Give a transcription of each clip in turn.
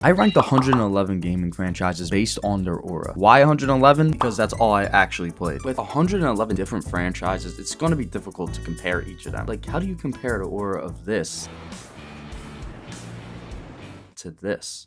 I ranked 111 gaming franchises based on their aura. Why 111? Because that's all I actually played. With 111 different franchises, it's going to be difficult to compare each of them. Like, how do you compare the aura of this to this?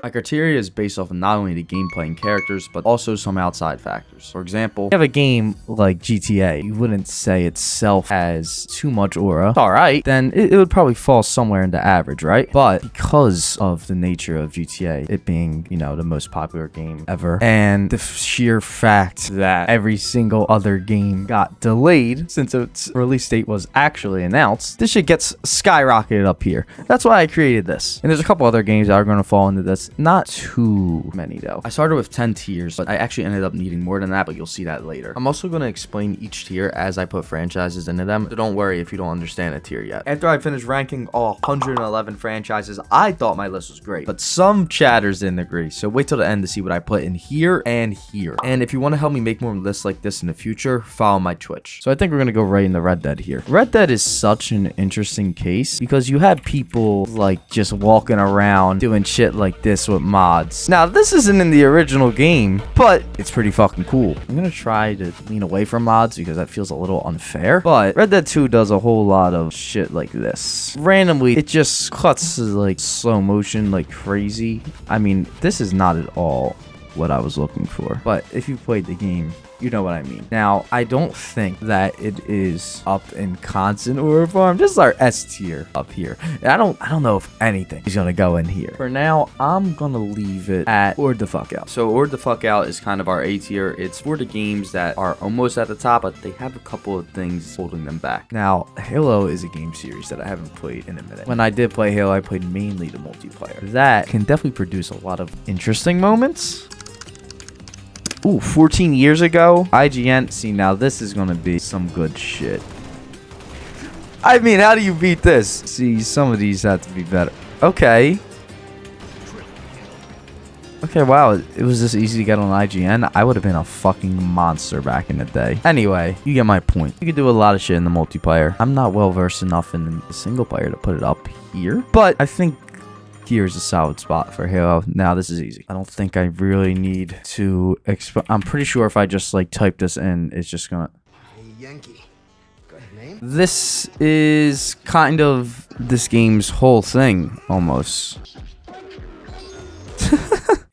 My criteria is based off of not only the gameplay and characters, but also some outside factors. For example, You have a game like GTA, you wouldn't say itself has too much aura. it's alright. Then it would probably fall somewhere in the average, right? But because of the nature of GTA, it being, you know, the most popular game ever, and the sheer fact that every single other game got delayed since its release date was actually announced, this shit gets skyrocketed up here. That's why I created this. And there's a couple other games that are going to fall into this. Not too many, though. I started with 10 tiers, but I actually ended up needing more than that, but you'll see that later. I'm also going to explain each tier as I put franchises into them, so don't worry if you don't understand a tier yet. After I finished ranking all 111 franchises, I thought my list was great, but some chatters didn't agree, so wait till the end to see what I put in here and here. And if you want to help me make more lists like this in the future, follow my Twitch. So I think we're going to go right into Red Dead here. Red Dead is such an interesting case because you had people like just walking around doing shit like this with mods. Now, this isn't in the original game, but it's pretty fucking cool. I'm going to try to lean away from mods because that feels a little unfair, but Red Dead 2 does a whole lot of shit like this. Randomly, it just cuts to like slow motion like crazy. I mean, this is not at all what I was looking for, but if you played the game, you know what I mean. Now, I don't think that it is up in constant aura farm. This is our S tier up here. And I don't know if anything is gonna go in here. For now, I'm gonna leave it at Ord the fuck out. So Ord the fuck out is kind of our A tier. It's for the games that are almost at the top, but they have a couple of things holding them back. Now, Halo is a game series that I haven't played in a minute. When I did play Halo, I played mainly the multiplayer. That can definitely produce a lot of interesting moments. Ooh, 14 years ago, IGN. See, now this is gonna be some good shit. I mean, how do you beat this? See, some of these have to be better. Okay. Okay, wow, it was this easy to get on IGN. I would have been a fucking monster back in the day. Anyway, you get my point. You can do a lot of shit in the multiplayer. I'm not well versed enough in the single player to put it up here, but I think here's a solid spot for Halo. Now this is easy. I don't think I really need to I'm pretty sure if I just like type this in, it's just gonna... Hey, Yankee. Got a name? This is kind of this game's whole thing, almost.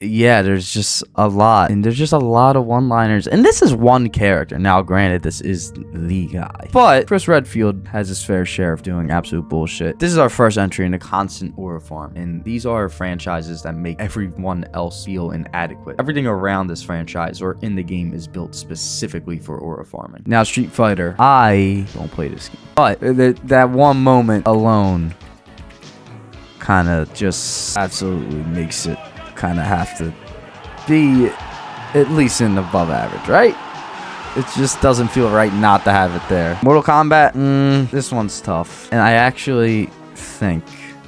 Yeah, there's just a lot. And there's just a lot of one-liners. And this is one character. Now, granted, this is the guy. But Chris Redfield has his fair share of doing absolute bullshit. This is our first entry into constant aura farm. And these are franchises that make everyone else feel inadequate. Everything around this franchise or in the game is built specifically for aura farming. Now, Street Fighter. I don't play this game. But that one moment alone kind of just absolutely makes it kind of have to be at least in above average, right? It just doesn't feel right not to have it there. Mortal Kombat, this one's tough. And I actually think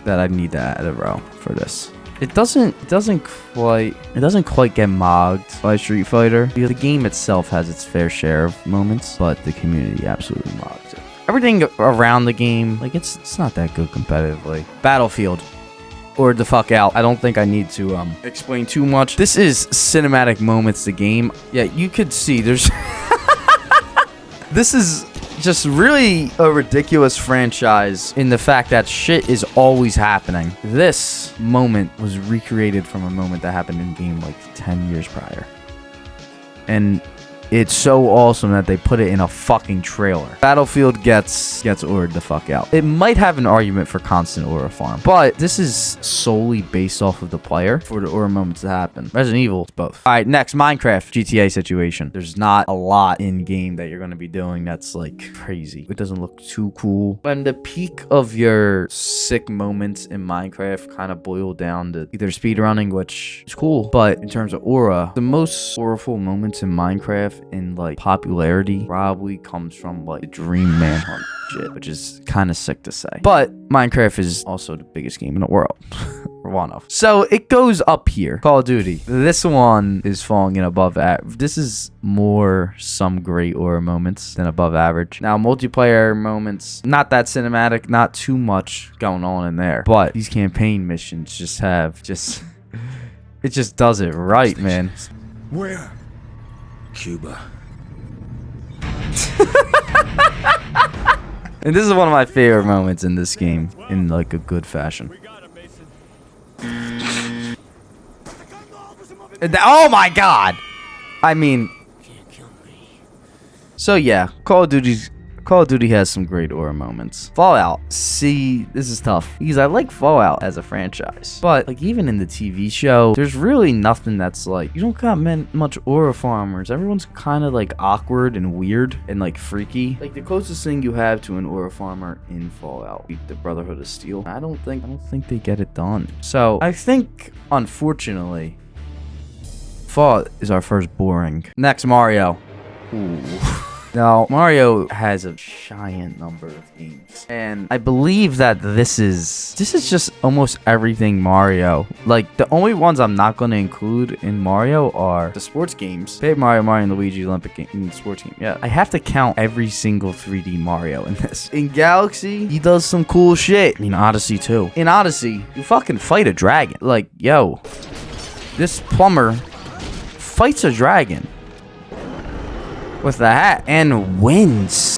that I need to add a row for this. It doesn't quite get mogged by Street Fighter. Because the game itself has its fair share of moments, but the community absolutely mogs it. Everything around the game, like it's not that good competitively. Battlefield. Or the fuck out. I don't think I need to explain too much. This is cinematic moments, the game. Yeah, you could see there's... This is just really a ridiculous franchise in the fact that shit is always happening. This moment was recreated from a moment that happened in game like 10 years prior. And it's so awesome that they put it in a fucking trailer. Battlefield gets Ord the fuck out. It might have an argument for constant aura farm, but this is solely based off of the player for the aura moments to happen. Resident Evil, both. All right, next, Minecraft GTA situation. There's not a lot in game that you're going to be doing that's like crazy. It doesn't look too cool. When the peak of your sick moments in Minecraft kind of boil down to either speedrunning, which is cool, but in terms of aura, the most auraful moments in Minecraft in like popularity probably comes from like the Dream Manhunt shit, which is kind of sick to say. But Minecraft is also the biggest game in the world. Or one of. So it goes up here. Call of Duty. This one is falling in above average. This is more some great aura moments than above average. Now, multiplayer moments, not that cinematic, not too much going on in there. But these campaign missions just have it just does it right, man. Where? Cuba. And this is one of my favorite moments in this game, in like a good fashion. Oh my god! I mean, so yeah, Call of Duty has some great aura moments. Fallout, see, this is tough because I like Fallout as a franchise, but like even in the TV show, there's really nothing that's like, you don't got much aura farmers. Everyone's kind of like awkward and weird and like freaky. Like the closest thing you have to an aura farmer in Fallout, the Brotherhood of Steel. I don't think they get it done. So I think, unfortunately, Fallout is our first boring. Next, Mario. Ooh. Now, Mario has a giant number of games, and I believe that this is just almost everything Mario. Like, the only ones I'm not going to include in Mario are the sports games. Paper Mario, Mario and Luigi Olympic game, sports game. Yeah, I have to count every single 3D Mario in this. In Galaxy, he does some cool shit. In Odyssey, too. In Odyssey, you fucking fight a dragon. Like, yo, this plumber fights a dragon with the hat and wins.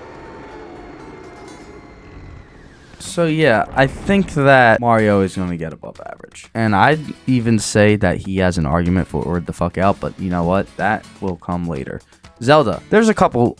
So yeah, I think that Mario is going to get above average. And I'd even say that he has an argument for Word the fuck out, but you know what? That will come later. Zelda. There's a couple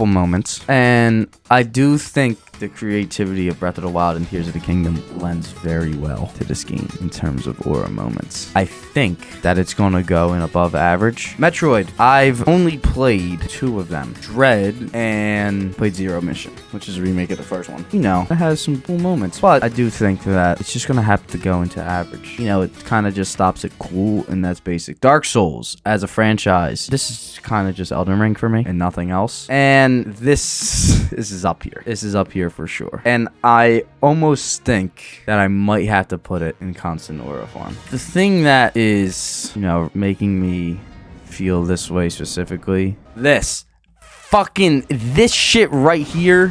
moments, and I do think the creativity of Breath of the Wild and Tears of the Kingdom lends very well to this game in terms of aura moments. I think that it's going to go in above average. Metroid. I've only played 2 of them. Dread and played Zero Mission, which is a remake of the first one. You know, it has some cool moments, but I do think that it's just going to have to go into average. You know, it kind of just stops at cool, and that's basic. Dark Souls as a franchise. This is kind of just Elden Ring for me and nothing else. And this is up here. This is up here for sure. And I almost think that I might have to put it in constant aura form. The thing that is, you know, making me feel this way specifically, this shit right here,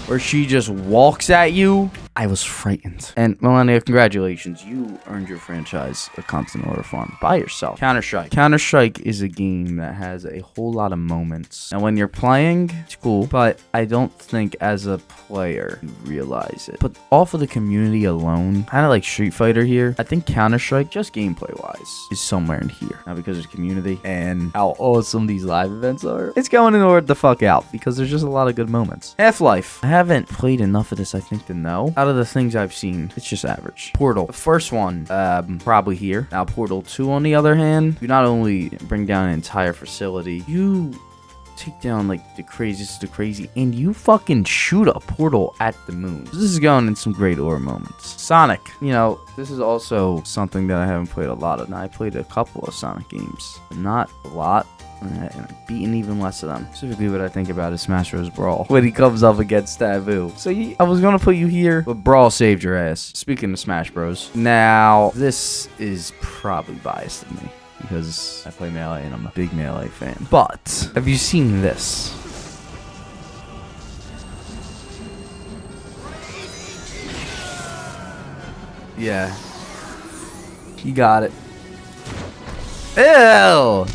where she just walks at you. I was frightened. And Millennia, congratulations. You earned your franchise a constant aura farm by yourself. Counter-Strike. Counter-Strike is a game that has a whole lot of moments. And when you're playing, it's cool, but I don't think as a player you realize it. But off of the community alone, kind of like Street Fighter here, I think Counter-Strike, just gameplay-wise, is somewhere in here. Now, because of community and how awesome these live events are, it's going in order the fuck out because there's just a lot of good moments. Half-Life. I haven't played enough of this, I think, to know. Out of the things I've seen, it's just average. Portal. The first one, probably here. Now, Portal 2, on the other hand, you not only bring down an entire facility, you take down, like, the craziest of the crazy, and you fucking shoot a portal at the moon. This is going in some great aura moments. Sonic. You know, this is also something that I haven't played a lot of. Now, I played a couple of Sonic games, but not a lot. And I've beaten even less of them. Specifically, what I think about is Smash Bros. Brawl when he comes up against Taboo. So I was gonna put you here, but Brawl saved your ass. Speaking of Smash Bros. Now, this is probably biased to me because I play Melee and I'm a big Melee fan. But have you seen this? Yeah. You got it. Ew!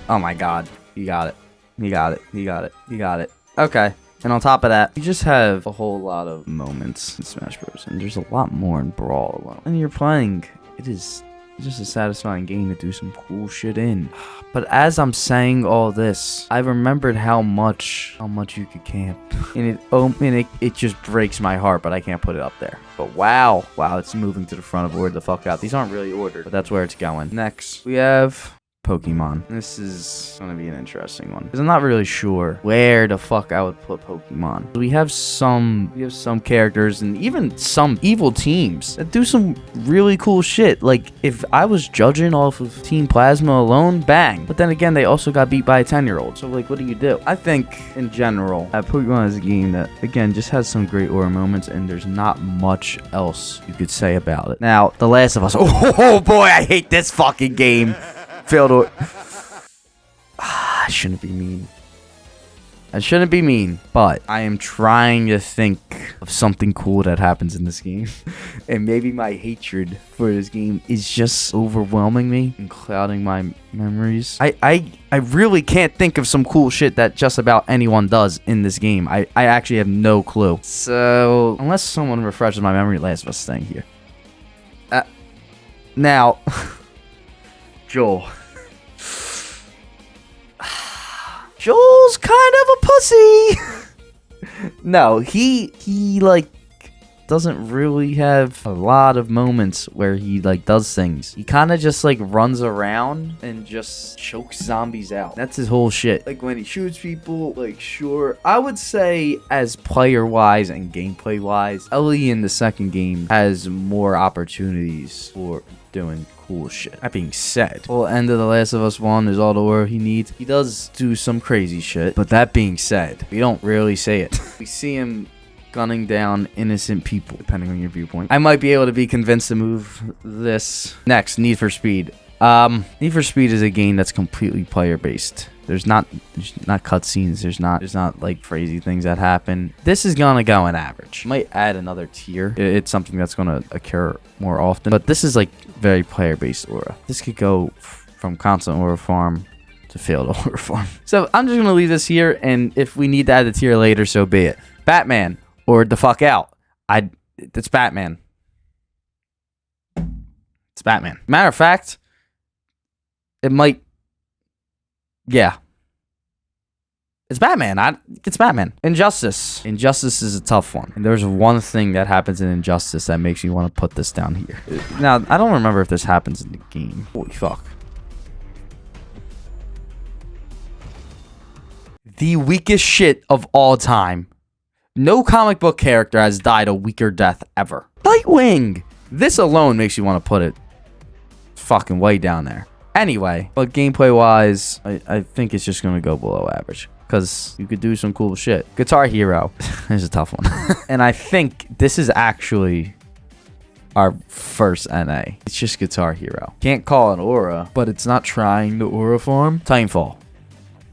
Oh my god. You got it. You got it. You got it. You got it. Okay. And on top of that, you just have a whole lot of moments in Smash Bros. And there's a lot more in Brawl alone. And you're playing, it is just a satisfying game to do some cool shit in. But as I'm saying all this, I remembered how much you could camp. And it just breaks my heart, but I can't put it up there. But wow, it's moving to the front of Word the fuck out. These aren't really ordered, but that's where it's going. Next, we have Pokemon. This is gonna be an interesting one because I'm not really sure where the fuck I would put Pokemon. We have some characters and even some evil teams that do some really cool shit. Like if I was judging off of Team Plasma alone, bang. But then again, they also got beat by a 10-year-old. So like, what do you do? I think in general, Pokemon is a game that again just has some great aura moments, and there's not much else you could say about it. Now, The Last of Us. Oh boy, I hate this fucking game. Failed or I shouldn't be mean. I shouldn't be mean, but I am trying to think of something cool that happens in this game. And maybe my hatred for this game is just overwhelming me and clouding my memories. I really can't think of some cool shit that just about anyone does in this game. I actually have no clue. So, unless someone refreshes my memory, Last of Us thing here. Now... Joel. Joel's kind of a pussy. No, he like doesn't really have a lot of moments where he like does things. He kind of just like runs around and just chokes zombies out. That's his whole shit. Like when he shoots people, like sure. I would say as player wise and gameplay wise, Ellie in the second game has more opportunities for doing cool shit. That being said, whole end of The Last of Us 1 is all the aura he needs. He does do some crazy shit, but that being said, we don't really say it. We see him gunning down innocent people, depending on your viewpoint. I might be able to be convinced to move this. Next, Need for Speed. Need for Speed is a game that's completely player based. There's not cutscenes. There's not like crazy things that happen. This is gonna go in average. Might add another tier. It's something that's gonna occur more often. But this is like very player based aura. This could go from constant aura farm to failed aura farm. So I'm just gonna leave this here, and if we need to add a tier later, so be it. Batman or the fuck out. It's Batman. It's Batman. Matter of fact, it might. Yeah. It's Batman. It's Batman. Injustice. Injustice is a tough one. And there's one thing that happens in Injustice that makes me want to put this down here. Now, I don't remember if this happens in the game. Holy fuck. The weakest shit of all time. No comic book character has died a weaker death ever. Nightwing! This alone makes you want to put it fucking way down there. Anyway, but gameplay wise, I think it's just gonna go below average because you could do some cool shit. Guitar Hero is a tough one. And I think this is actually our first NA. It's just Guitar Hero. Can't call it aura, but it's not trying to aura farm. Titanfall.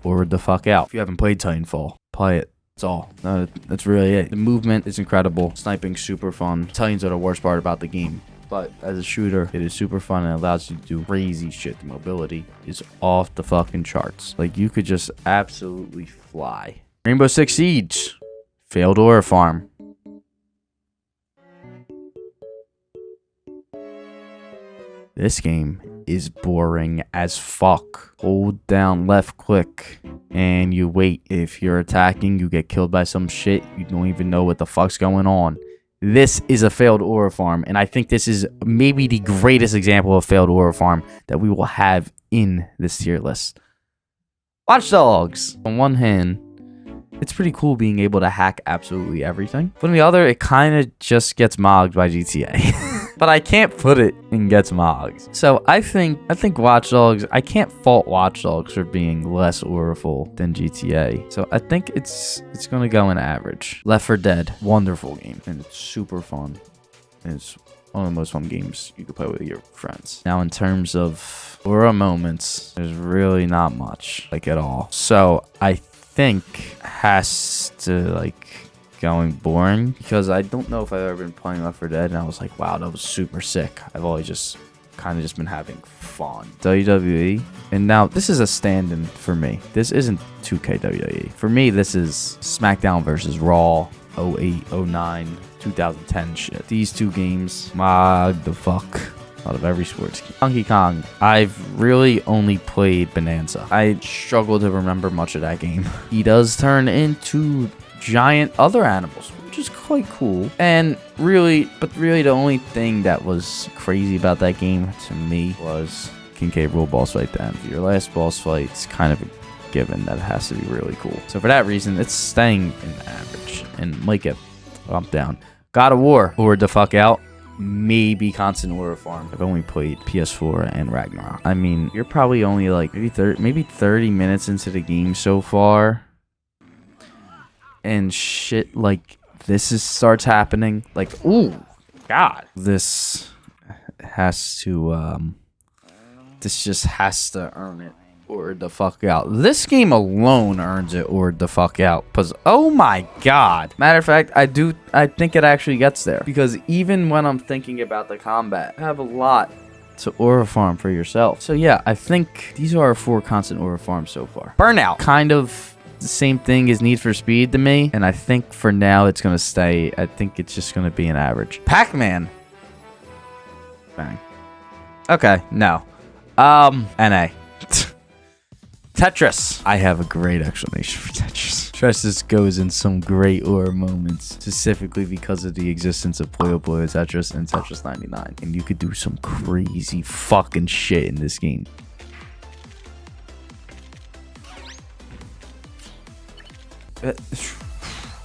Aura the fuck out. If you haven't played Titanfall, play it. That's all. That's really it. The movement is incredible. Sniping super fun. Titans are the worst part about the game. But as a shooter, it is super fun and allows you to do crazy shit. The mobility is off the fucking charts. Like, you could just absolutely fly. Rainbow Six Siege. Failed aura farm. This game is boring as fuck. Hold down left click and you wait. If you're attacking, you get killed by some shit. You don't even know what the fuck's going on. This is a failed aura farm, and I think this is maybe the greatest example of failed aura farm that we will have in this tier list. Watch Dogs. On one hand, it's pretty cool being able to hack absolutely everything. But on the other, it kind of just gets mogged by GTA. But I can't put it in gets mogged. So I think Watch Dogs, I can't fault Watch Dogs for being less auraful than GTA. So I think it's gonna go in average. Left 4 Dead, wonderful game, and it's super fun. And it's one of the most fun games you can play with your friends. Now in terms of aura moments, there's really not much, like at all. So I think has to like going boring because I don't know if I've ever been playing Left 4 Dead and I was like, wow, that was super sick. I've always just kind of just been having fun. WWE, and now this is a stand-in for me. This isn't 2K WWE. For me, this is SmackDown versus Raw 08, 09, 2010 shit. These two games, the fuck out of every sports game. Donkey Kong, I've really only played Bonanza. I struggle to remember much of that game. He does turn into giant other animals, which is quite cool. And really the only thing that was crazy about that game to me was King K. Rool boss fight then. Your last boss fight is kind of a given that it has to be really cool. So for that reason, it's staying in the average and might get bumped down. God of War, or the fuck out. Maybe Constant Aura Farm. I've only played PS4 and Ragnarok. I mean, you're probably only like maybe 30 minutes into the game so far. And shit like this starts happening. Like, ooh, God. This just has to earn it or the fuck out. This game alone earns it or the fuck out. Because, oh my God. Matter of fact, I think it actually gets there. Because even when I'm thinking about the combat, I have a lot to aura farm for yourself. So yeah, I think these are our 4 constant aura farms so far. Burnout, kind of the same thing as Need for Speed to me. And I think for now it's going to stay. I think it's just going to be an average. Pac-Man. Bang. Okay, no. NA. Tetris. I have a great explanation for Tetris. Tetris goes in some great aura moments, specifically because of the existence of Puyo Puyo Tetris and Tetris 99. And you could do some crazy fucking shit in this game.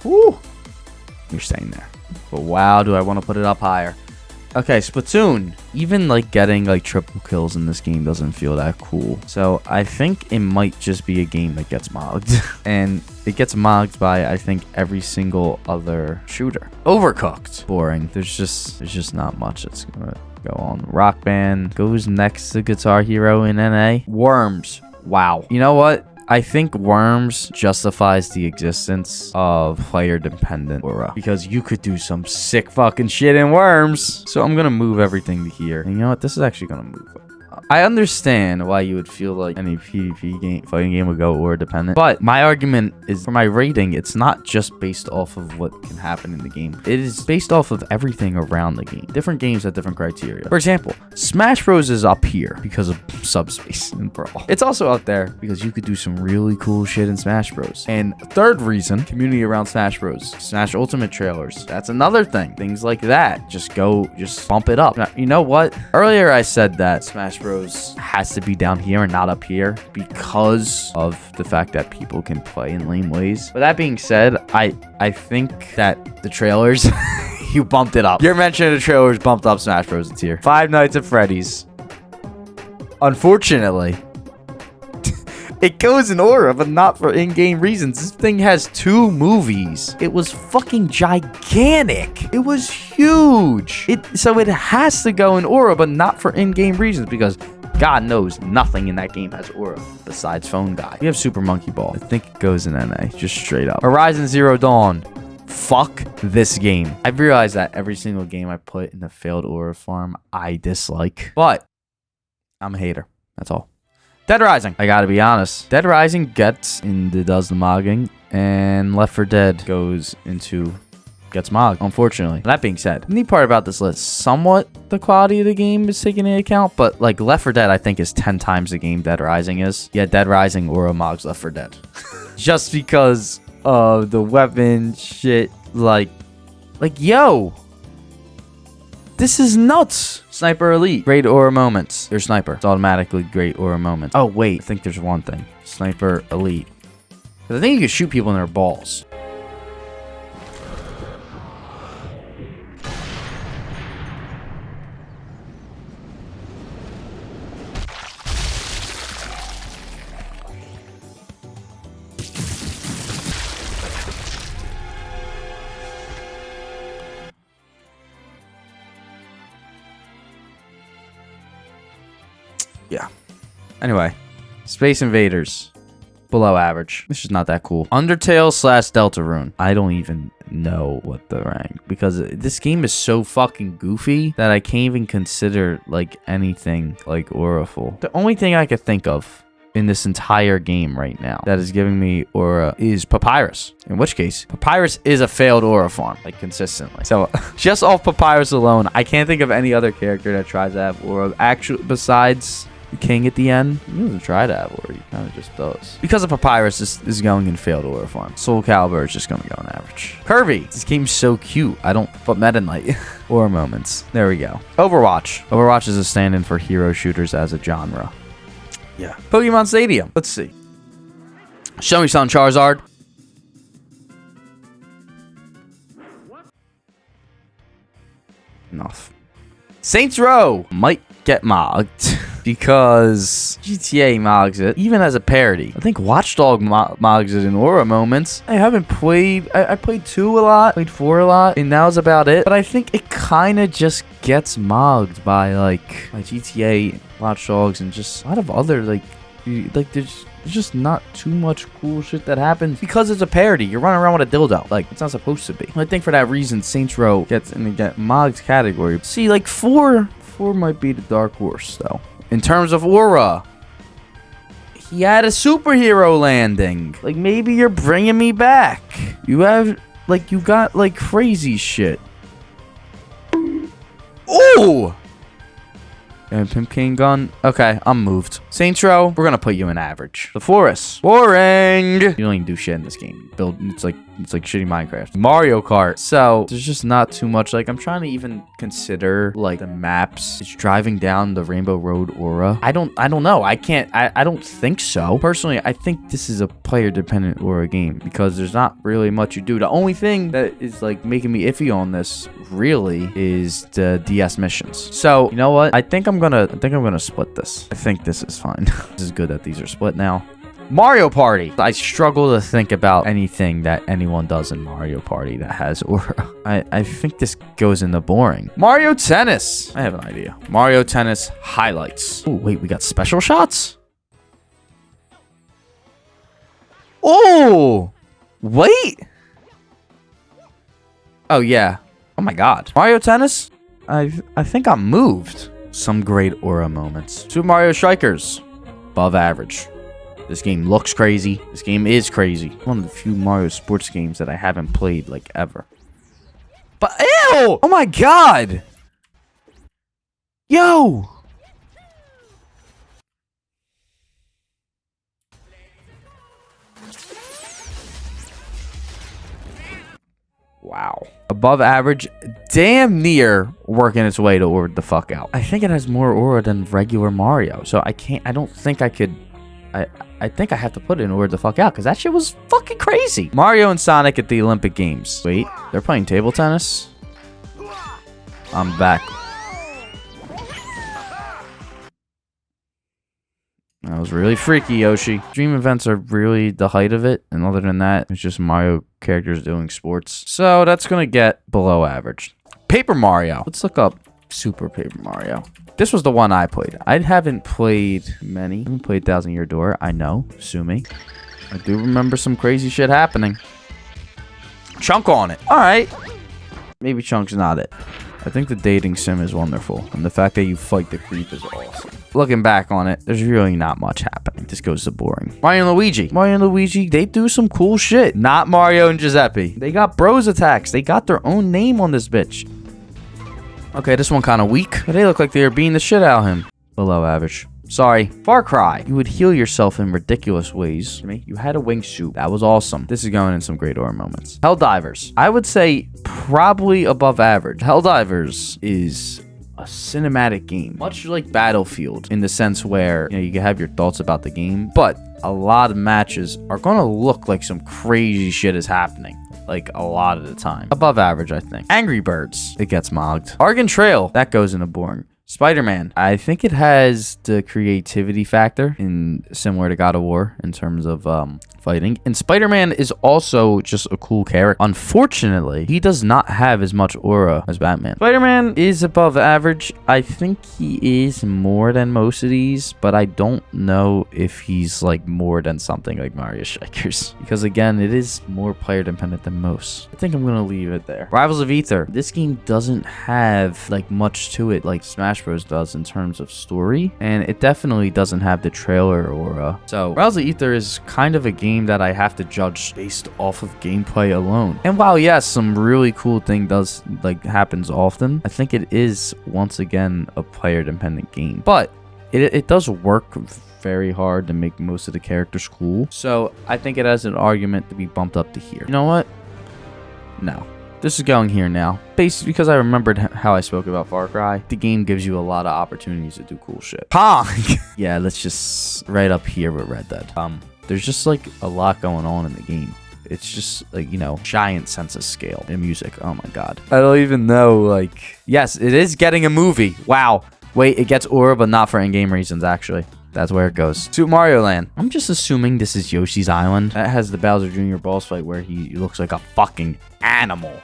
Woo. You're staying there. But wow, do I want to put it up higher. Okay, Splatoon. Even like getting like triple kills in this game doesn't feel that cool. So I think it might just be a game that gets mogged. And it gets mogged by, I think, every single other shooter. Overcooked. Boring. There's just not much that's gonna go on. Rock Band goes next to Guitar Hero in NA. Worms. Wow. You know what? I think Worms justifies the existence of player-dependent aura because you could do some sick fucking shit in Worms. So I'm gonna move everything to here. And you know what? This is actually gonna move up. I understand why you would feel like any PvP fighting game would go aura dependent, but my argument is for my rating, it's not just based off of what can happen in the game. It is based off of everything around the game. Different games have different criteria. For example, Smash Bros is up here because of subspace and Brawl. It's also up there because you could do some really cool shit in Smash Bros. And third reason, community around Smash Bros. Smash Ultimate trailers. That's another thing. Things like that. Just bump it up. Now, you know what? Earlier I said that Smash Bros has to be down here and not up here because of the fact that people can play in lame ways. But that being said, I think that the trailers, you bumped it up. Your mention of the trailers bumped up Smash Bros. It's here. Five Nights at Freddy's. Unfortunately, it goes in aura, but not for in-game reasons. This thing has 2 movies. It was fucking gigantic. It was huge. So it has to go in aura, but not for in-game reasons because God knows nothing in that game has aura besides Phone Guy. We have Super Monkey Ball. I think it goes in NA, just straight up. Horizon Zero Dawn. Fuck this game. I've realized that every single game I put in the failed aura farm, I dislike. But I'm a hater. That's all. Dead Rising. I gotta be honest. Dead Rising does the mogging, and Left 4 Dead gets mogged, unfortunately. That being said, the neat part about this list, somewhat the quality of the game is taken into account, but like Left 4 Dead, I think is 10 times the game Dead Rising is. Yeah, Dead Rising aura mogs Left 4 Dead. Just because of the weapon shit, like yo. This is nuts. Sniper Elite. Great aura moments. There's Sniper. It's automatically great aura moments. Oh, wait. I think there's one thing. Sniper Elite. I think you can shoot people in their balls. Yeah. Anyway, Space Invaders. Below average. This is not that cool. Undertale / Deltarune. I don't even know what the rank. Because this game is so fucking goofy that I can't even consider like anything like auraful. The only thing I could think of in this entire game right now that is giving me aura is Papyrus. In which case, Papyrus is a failed aura farm, like consistently. So just off Papyrus alone, I can't think of any other character that tries to have aura actually besides king at the end. He doesn't try to have aura. He kind of just does. Because of Papyrus is going in failed aura form. Soul Calibur is just going to go on average. Kirby. This game's so cute. But Meta Knight. Aura moments. There we go. Overwatch. Overwatch is a stand-in for hero shooters as a genre. Yeah. Pokemon Stadium. Let's see. Show me some Charizard. Enough. Saints Row might get mogged because GTA mogs it, even as a parody. I think Watchdog mogs it in aura moments. I haven't played. I played 2 a lot, played 4 a lot, and that was about it. But I think it kind of just gets mogged by GTA, Watch Dogs, and just a lot of other there's just not too much cool shit that happens because it's a parody. You're running around with a dildo. It's not supposed to be. I think for that reason, Saints Row gets in the mogged category. See, 4 might be the dark horse, though. In terms of aura, he had a superhero landing. Maybe you're bringing me back. You have, you got, crazy shit. Ooh! And Pimp King gun. Okay, I'm moved. Saints Row, we're gonna put you in average. The Forest. Boring. You don't even do shit in this game. It's like shitty Minecraft. Mario Kart. So there's just not too much. I'm trying to even consider the maps. It's driving down the Rainbow Road aura. I don't know. I don't think so. Personally, I think this is a player dependent aura game because there's not really much you do. The only thing that is making me iffy on this really is the DS missions. So you know what? I think I'm gonna split this. I think this is fine. This is good that these are split now. Mario Party. I struggle to think about anything that anyone does in Mario Party that has aura. I think this goes into boring. Mario Tennis. I have an idea. Mario Tennis highlights. Oh, wait, we got special shots? Oh, wait. Oh, yeah. Oh, my God. Mario Tennis? I think I'm moved. Some great aura moments. Super Mario Strikers. Above average. This game looks crazy. This game is crazy. One of the few Mario sports games that I haven't played, ever. But, ew! Oh my God! Yo! Wow. Above average, damn near working its way to aura the fuck out. I think it has more aura than regular Mario. So I don't think I could... I think I have to put it in order the fuck out because that shit was fucking crazy. Mario and Sonic at the Olympic Games. Wait, they're playing table tennis? I'm back. That was really freaky, Yoshi. Dream events are really the height of it. And other than that, it's just Mario characters doing sports. So that's going to get below average. Paper Mario. Let's look up Super Paper Mario. This was the one I played. I haven't played many. I haven't played Thousand Year Door. I know. Sue me. I do remember some crazy shit happening. Chunk on it. All right. Maybe Chunk's not it. I think the dating sim is wonderful. And the fact that you fight the creep is awesome. Looking back on it, there's really not much happening. This goes to boring. Mario and Luigi. Mario and Luigi, they do some cool shit. Not Mario and Giuseppe. They got bros attacks. They got their own name on this bitch. Okay, this one kind of weak. But they look like they are beating the shit out of him. Below average. Sorry. Far Cry. You would heal yourself in ridiculous ways. You had a wingsuit. That was awesome. This is going in some great aura moments. Helldivers. I would say probably above average. Helldivers is a cinematic game. Much like Battlefield in the sense where, you can have your thoughts about the game, but a lot of matches are going to look like some crazy shit is happening. A lot of the time. Above average, I think. Angry Birds. It gets mogged. Oregon Trail. That goes into boring. Spider-Man. I think it has the creativity factor similar to God of War in terms of fighting. And Spider-Man is also just a cool character. Unfortunately, he does not have as much aura as Batman. Spider-Man is above average. I think he is more than most of these, but I don't know if he's more than something like Mario Strikers. Because again, it is more player dependent than most. I think I'm going to leave it there. Rivals of Aether. This game doesn't have much to it like Smash Bros does in terms of story, and it definitely doesn't have the trailer aura. So Rivals of Aether is kind of a game that I have to judge based off of gameplay alone. And while yes, some really cool thing does happens often, I think it is once again a player dependent game. But it does work very hard to make most of the characters cool. So I think it has an argument to be bumped up to here. You know what? No. This is going here now. Basically, because I remembered how I spoke about Far Cry. The game gives you a lot of opportunities to do cool shit. Pong! Yeah, let's just right up here with Red Dead. There's just like a lot going on in the game. It's just like, you know, giant sense of scale in music. Oh my god. I don't even know, like... Yes, it is getting a movie. Wow. Wait, it gets Aura, but not for in-game reasons, actually. That's where it goes. Super Mario Land. I'm just assuming this is Yoshi's Island. That has the Bowser Jr. boss fight where he looks like a fucking animal.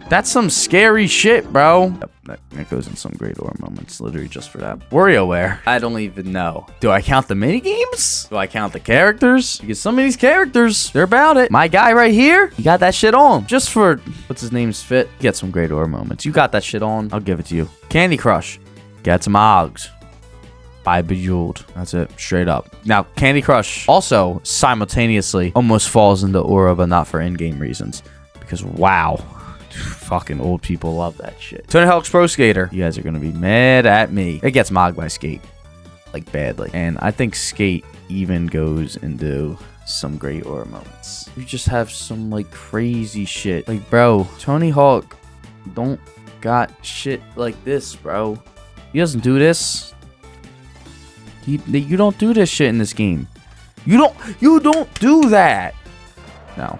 That's some scary shit, bro. Yep, that goes in some great Aura moments, literally just for that. WarioWare. I don't even know. Do I count the mini games? Do I count the characters? Because some of these characters, they're about it. My guy right here, he got that shit on. Just for, what's his name's fit? Get some great Aura moments. You got that shit on. I'll give it to you. Candy Crush. Get some Ogs. By Bejeweled. That's it. Straight up. Now, Candy Crush also simultaneously almost falls into Aura, but not for in-game reasons. Because, wow. Fucking old people love that shit. Tony Hawk's Pro Skater. You guys are going to be mad at me. It gets mogged by Skate. Like, badly. And I think Skate even goes into some great Aura moments. You just have some, like, crazy shit. Like, bro, Tony Hawk don't got shit like this, bro. He doesn't do this. You don't do this shit in this game. You don't do that. No,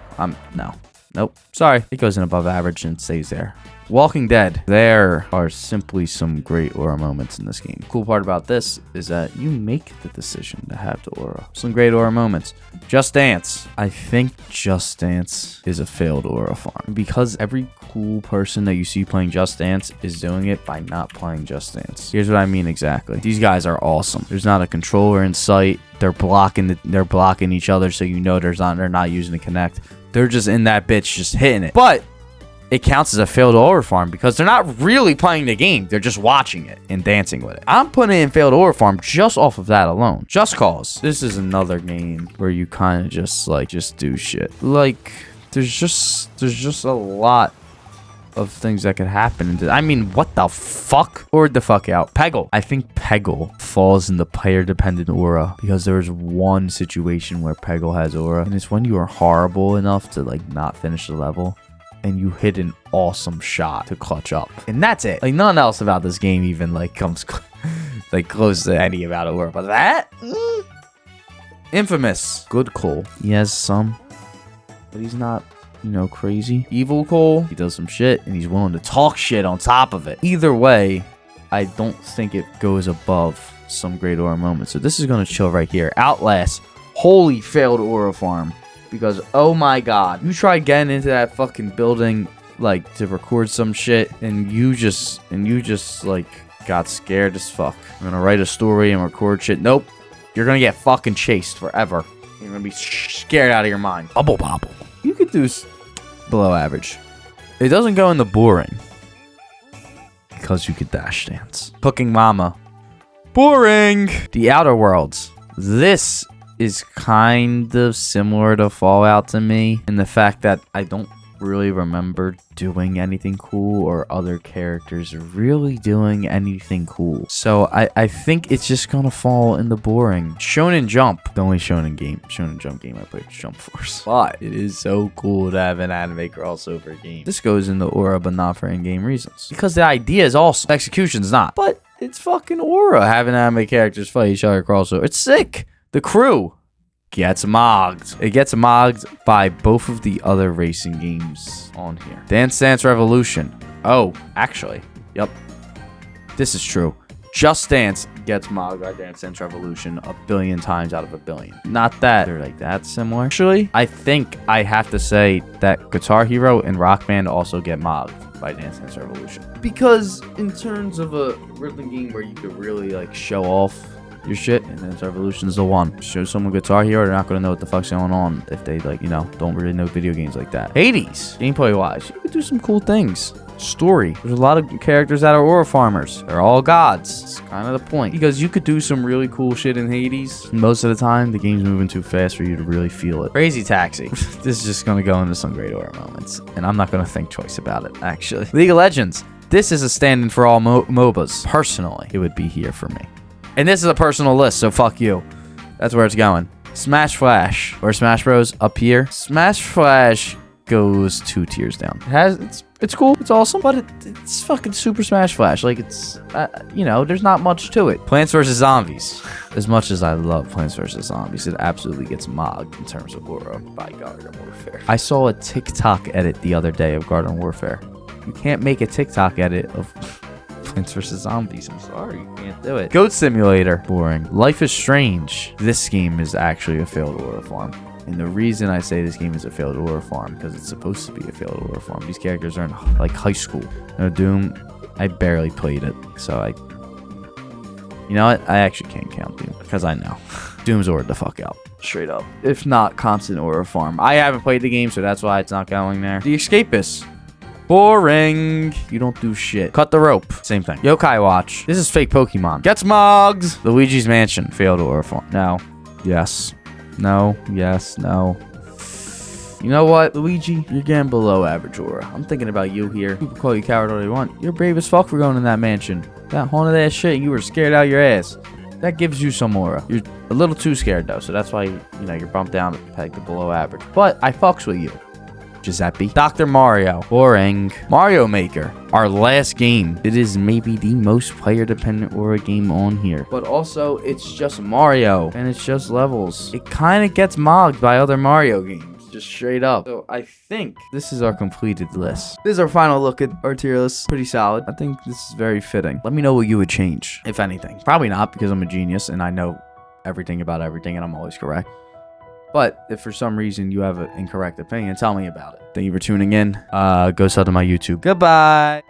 nope. Sorry. It goes in above average and stays there. Walking Dead. There are simply some great Aura moments in this game. Cool part about this is that you make the decision to have the Aura. Some great Aura moments. Just Dance. I think Just Dance is a failed Aura farm because every cool person that you see playing Just Dance is doing it by not playing Just Dance. Here's what I mean exactly. These guys are awesome. There's not a controller in sight. They're blocking each other, so you know they're not using the Connect. They're just in that bitch just hitting it. But it counts as a failed Aura farm because they're not really playing the game. They're just watching it and dancing with it. I'm putting in failed Aura farm just off of that alone. Just Cause. This is another game where you kind of just do shit. Like, there's just a lot of things that could happen. I mean, what the fuck? Or the fuck out. Peggle. I think Peggle falls in the player-dependent Aura because there's one situation where Peggle has Aura, and it's when you are horrible enough to, like, not finish the level and you hit an awesome shot to clutch up. And that's it. Like, nothing else about this game even, like, comes like close to any amount of Aura. But that? Infamous. Good Cole. He has some, but he's not, you know, crazy. Evil Cole. He does some shit, and he's willing to talk shit on top of it. Either way, I don't think it goes above some great Aura moments. So this is going to chill right here. Outlast. Holy failed Aura farm. Because, oh my god, you tried getting into that fucking building, like, to record some shit, and you just, like, got scared as fuck. I'm gonna write a story and record shit. Nope. You're gonna get fucking chased forever. You're gonna be scared out of your mind. Bubble bobble. You could do below average. It doesn't go in the boring. Because you could dash dance. Cooking Mama. Boring. The Outer Worlds. This is kind of similar to Fallout to me in the fact that I don't really remember doing anything cool or other characters really doing anything cool. So I think it's just gonna fall in the boring. Shonen Jump. The only Shonen Jump game I played was Jump Force. But it is so cool to have an anime crossover game. This goes in the Aura, but not for in-game reasons. Because the idea is awesome. Execution's not. But it's fucking Aura having anime characters fight each other crossover. It's sick. The Crew gets mogged. It gets mogged by both of the other racing games on here. Dance Dance Revolution. Oh, actually, yep. This is true. Just Dance gets mogged by Dance Dance Revolution a billion times out of a billion. Not that they're like that similar. Actually, I think I have to say that Guitar Hero and Rock Band also get mogged by Dance Dance Revolution. Because in terms of a rhythm game where you could really, like, show off your shit, and then Revolution's the one. Show someone Guitar Hero, they're not gonna know what the fuck's going on if they, like, you know, don't really know video games like that. Hades, gameplay wise, you could do some cool things. Story, there's a lot of characters that are Aura farmers. They're all gods. It's kind of the point, because you could do some really cool shit in Hades. Most of the time, the game's moving too fast for you to really feel it. Crazy Taxi. This is just gonna go into some great Aura moments, and I'm not gonna think twice about it, actually. League of Legends. this is a stand-in for all MOBAs. Personally, it would be here for me. And this is a personal list, so fuck you. That's where it's going. Smash Flash or Smash Bros. Up here. Smash Flash goes 2 tiers down. It's cool, it's awesome, but it's fucking Super Smash Flash. Like, it's, you know, there's not much to it. Plants vs. Zombies. As much as I love Plants vs. Zombies, it absolutely gets mogged in terms of aura by Garden Warfare. I saw a TikTok edit the other day of Garden Warfare. You can't make a TikTok edit of Plants vs. Zombies. I'm sorry, you can't do it. Goat Simulator. Boring. Life is Strange. This game is actually a failed aura farm. And the reason I say this game is a failed aura farm, because it's supposed to be a failed aura farm. These characters are in, like, high school. No, Doom, I barely played it, so you know what? I actually can't count Doom, because I know. Doom's aura the fuck out. Straight up. If not, constant aura farm. I haven't played the game, so that's why it's not going there. The Escapist. Boring. You don't do shit. Cut the Rope. Same thing. Yokai Watch. This is fake Pokemon. Gets mogged. Luigi's Mansion. Failed aura farm. No. Yes. No. Yes. No. You know what, Luigi? You're getting below average aura. I'm thinking about you here. People call you coward all they want. You're brave as fuck for going in that mansion. That haunted ass shit, you were scared out your ass. That gives you some aura. You're a little too scared though, so that's why, you know, you're bumped down a peg to below average. But I fucks with you. Giuseppe. Dr. Mario. Boring. Mario Maker. Our last game. It is maybe the most player-dependent aura game on here. But also, it's just Mario. And it's just levels. It kind of gets mogged by other Mario games. Just straight up. So I think this is our completed list. This is our final look at our tier list. Pretty solid. I think this is very fitting. Let me know what you would change, if anything. Probably not, because I'm a genius and I know everything about everything and I'm always correct. But if for some reason you have an incorrect opinion, tell me about it. Thank you for tuning in. Go sub to my YouTube. Goodbye.